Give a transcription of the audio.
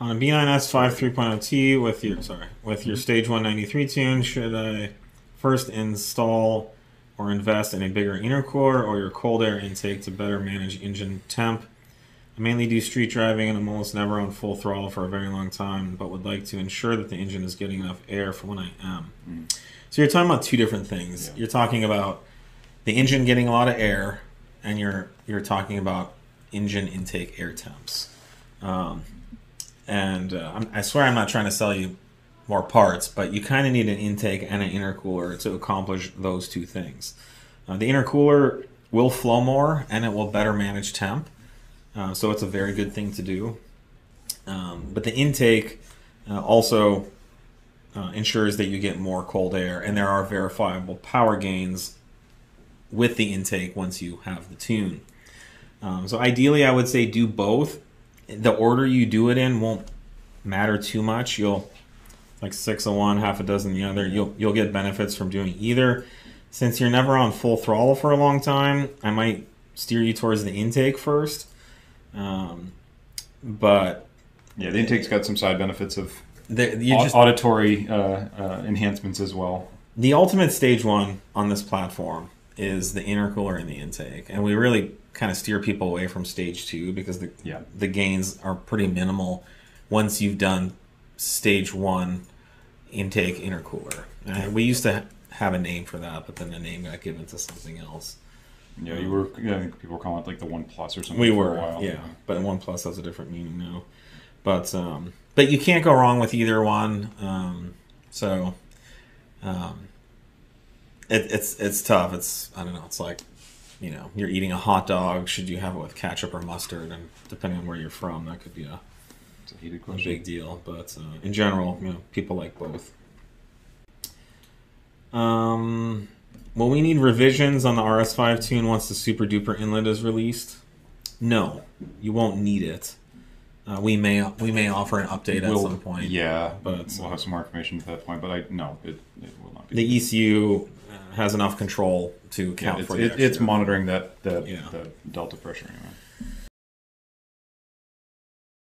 On a B9S 53.0T with your stage 193 tune, should I first install or invest in a bigger intercooler or your cold air intake to better manage engine temp? I mainly do street driving and I'm almost never on full throttle for a very long time, but would like to ensure that the engine is getting enough air for when I am. So you're talking about two different things. Yeah. You're talking about the engine getting a lot of air, and you're talking about engine intake air temps. I swear I'm not trying to sell you more parts, but you kind of need an intake and an intercooler to accomplish those two things. The intercooler will flow more and it will better manage temp, so it's a very good thing to do. But the intake also ensures that you get more cold air, and there are verifiable power gains with the intake once you have the tune. So ideally I would say do both. The order you do it in won't matter too much. You'll like 6 of one, half a dozen the other. You'll get benefits from doing either. Since you're never on full throttle for a long time, I might steer you towards the intake first. But yeah, the intake's got some side benefits of auditory enhancements as well. The ultimate stage one on this platform is the intercooler and the intake, and we really kind of steer people away from stage two because the gains are pretty minimal once you've done stage one intake intercooler. We used to have a name for that, but then the name got given to something else. Yeah, you were. I think people were calling it like the One Plus or something. We were, for a while. Yeah, but One Plus has a different meaning now. But you can't go wrong with either one. It's tough. I don't know. It's like, you're eating a hot dog. Should you have it with ketchup or mustard? And depending on where you're from, that could be a heated question. Big deal. But in general, people like both. Will we need revisions on the RS5 tune once the Super Duper inlet is released? No, you won't need it. We may offer an update at some point. Yeah, but we'll have some more information at that point. But it will not be. The ECU has enough control to account for the it's monitoring the delta pressure anyway.